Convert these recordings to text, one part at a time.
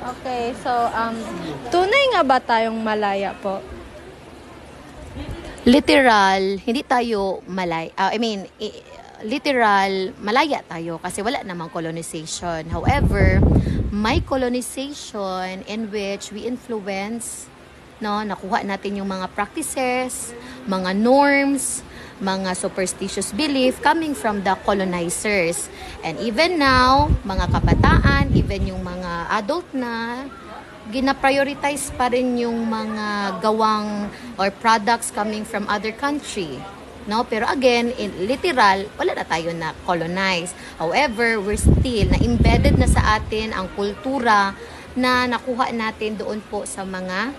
Okay, so tunay nga ba tayong malaya po? Literal, hindi tayo literal, malaya tayo kasi wala namang colonization. However, may colonization in which we influence, no, nakuha natin yung mga practices, mga norms, mga superstitious belief coming from the colonizers. And even now, mga kabataan, even yung mga adult na, gina-prioritize pa rin yung mga gawang or products coming from other country. No? Pero again, in literal, wala na tayo na colonize. However, we're still na-embedded na sa atin ang kultura na nakuha natin doon po sa mga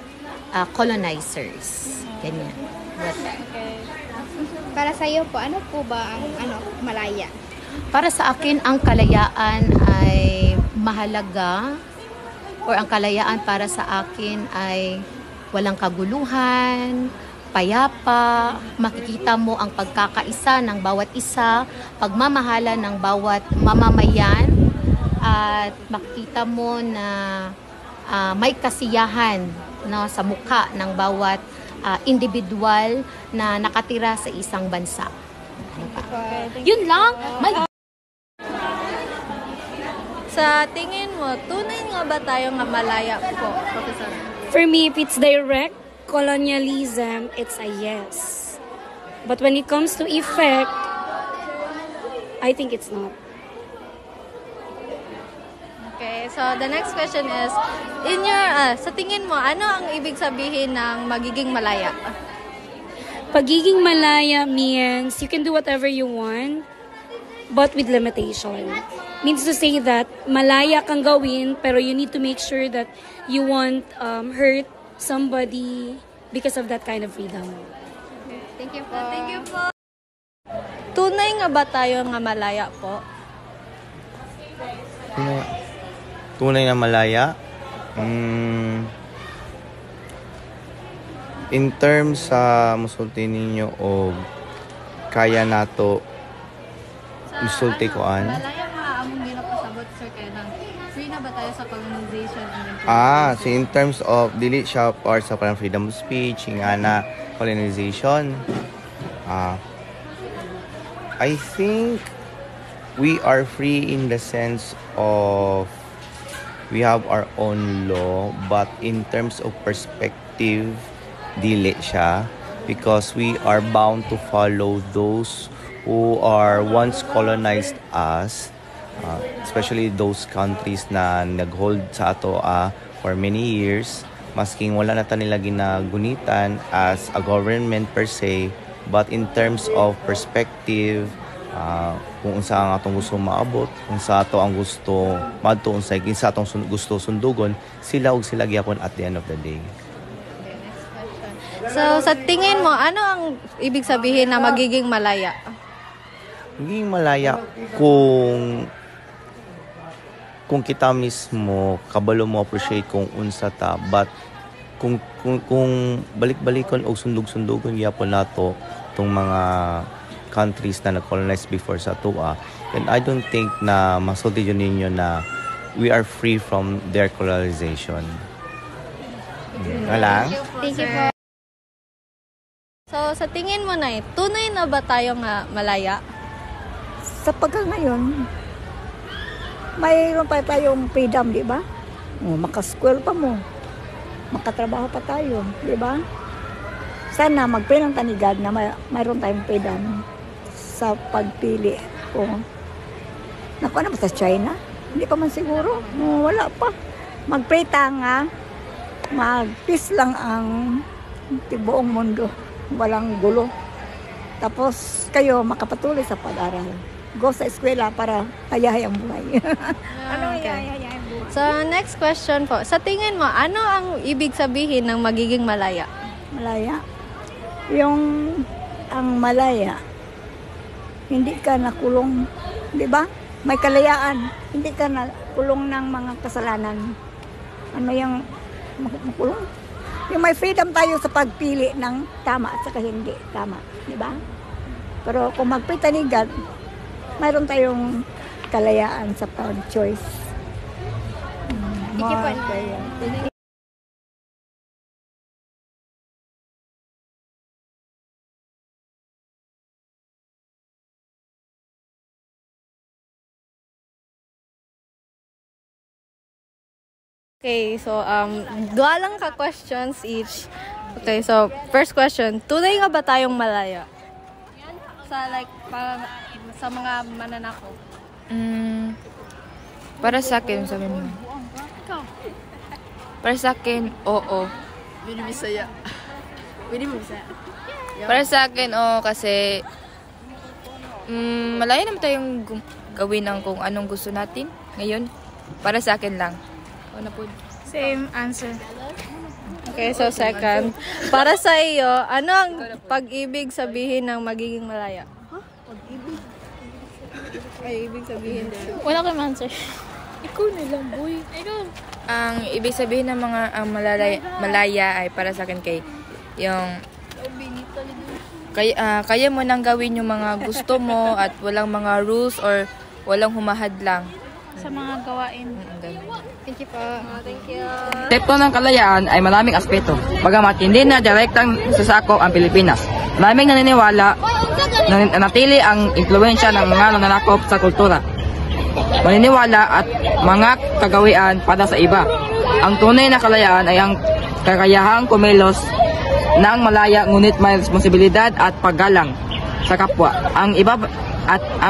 colonizers. Ganyan. Okay. Para sa iyo po, ano po ba ang malaya? Para sa akin, ang kalayaan ay mahalaga, or ang kalayaan para sa akin ay walang kaguluhan, payapa, makikita mo ang pagkakaisa ng bawat isa, pagmamahala ng bawat mamamayan, at makikita mo na may kasiyahan, no, sa mukha ng bawat individual na nakatira sa isang bansa. Yun lang. Sa tingin mo, tunay nga ba tayo nga malaya po, Professor? For me, if it's direct colonialism, it's a yes. But when it comes to effect, I think it's not. Okay, so the next question is, sa tingin mo, ano ang ibig sabihin ng magiging malaya? Pagiging malaya means you can do whatever you want, but with limitation. Means to say that malaya kang gawin, pero you need to make sure that you won't hurt somebody because of that kind of freedom. Thank you po. Thank you po. Tunay nga ba tayo nga malaya po? Tunay na malaya? In terms sa musulti ninyo o kaya nato musulti ko an? Malaya nga among ginapasabot sir kaya nang free na ba tayo sa colonization? So in terms of dili siya or sa parang freedom of speech, nga na colonization, I think we are free in the sense of we have our own law, but in terms of perspective, dili siya because we are bound to follow those who are once colonized us, especially those countries na nag-hold sa ato for many years, masking wala na ta nila ginagunitan as a government per se, but in terms of perspective, kung unsa ang atong gusto maabot, kung sa ato ang gusto madto, unsa kinsa atong gusto sundugon, sila ug sila gyapon at the end of the day. So sa tingin mo, ano ang ibig sabihin na magiging malaya? Magiging malaya kung kita mismo kabalo mo appreciate kung unsa ta, but kung balik-balikon o sundog-sundugon gyapon nato tong mga countries na nag-colonize before sa atua, then I don't think na masulti yun ninyo na we are free from their colonization. Wala? Thank you po. So sa tingin mo na tunay na ba tayo nga malaya? Sa pagkagayon, mayroon pa tayong freedom, di ba? Makaskwel pa mo. Makatrabaho pa tayo, di ba? Sana mag-pray ng tanigad na mayroon tayong freedom sa pagpili. Naku, ano ba sa China? Hindi pa man siguro. Wala pa. Mag-pray nga, mag-peace lang ang buong mundo. Walang gulo. Tapos kayo makapatuloy sa pag-aral. Go sa eskwela para hayahay ang buhay. Hayahay ang buhay? So next question po. Sa tingin mo, ano ang ibig sabihin ng magiging malaya? Malaya? Ang malaya, hindi ka nakulong, di ba? May kalayaan, hindi ka nakulong ng mga kasalanan. Ano yung makulong? Yung may freedom tayo sa pagpili ng tama at saka hindi tama, di ba? Pero kung magpitanigan, mayroon tayong kalayaan sa pag-choice. Thank you po. Okay, so dua lang ka questions each. Okay, so first question, tunay nga ba tayong malaya? Sa like parang sa mga mananako. Para sa akin, sabi mo. Para sa akin, oo. Binibisaya. Para sa akin, oo, kasi malaya naman tayong gawin ang kung anong gusto natin ngayon. Para sa akin lang. O na po. Same answer. Okay, so second, para sa iyo, ano ang pag-ibig sabihin ng magiging malaya? Pag-ibig? Ay, ibig sabihin din. Wala kang answer. Ang ibig sabihin ng mga malaya ay para sa akin kay yung kaya mo nang gawin yung mga gusto mo at walang mga rules or walang humahadlang Sa mga gawain. Thank you po. Thank you. Konsepto ng kalayaan ay maraming aspeto. Bagamat hindi na direktang sasako ang Pilipinas, maraming naniniwala na natili ang impluensya ng mga nananakop sa kultura, maniniwala at mga kagawian para sa iba. Ang tunay na kalayaan ay ang kakayahang kumilos ng malaya ngunit may responsibilidad at paggalang sa kapwa. Ang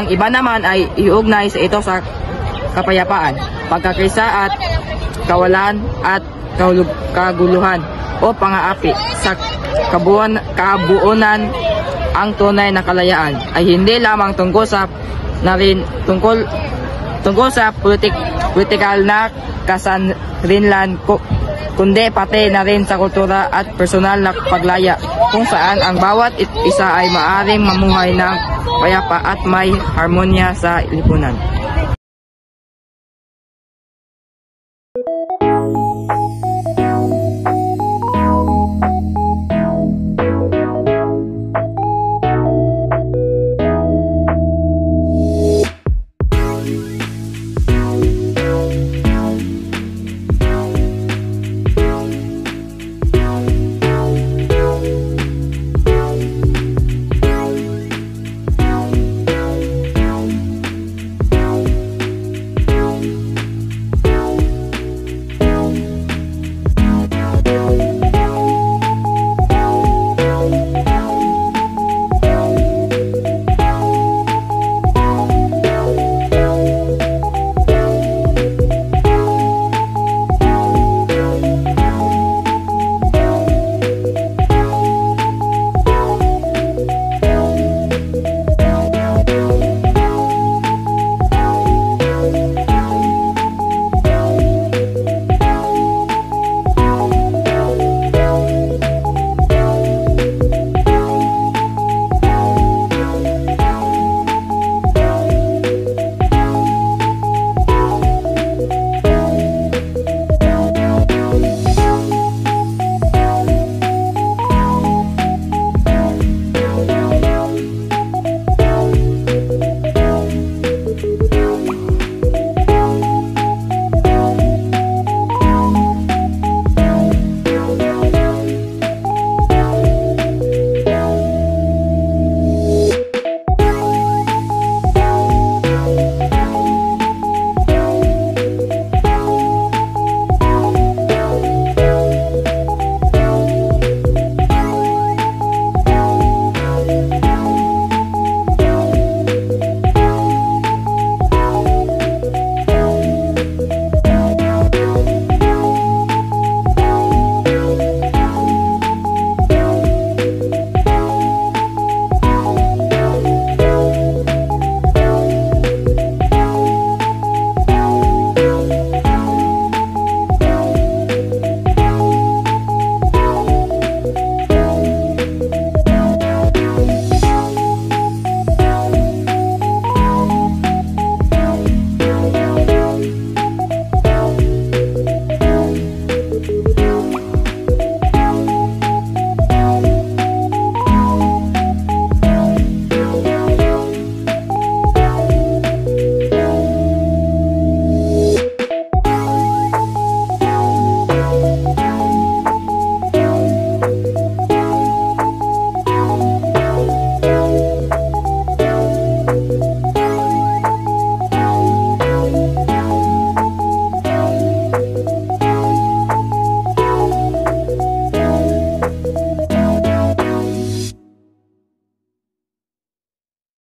iba naman ay iugnay sa ito sa kapayapaan, pagkakaisa at kawalan at kaguluhan o pang-aapi sa kabuunan. Ang tunay na kalayaan ay hindi lamang tungkol sa politikal na kasanrinlan kundi pati na rin sa kultura at personal na paglaya kung saan ang bawat isa ay maaring mamuhay ng payapa at may harmonya sa lipunan.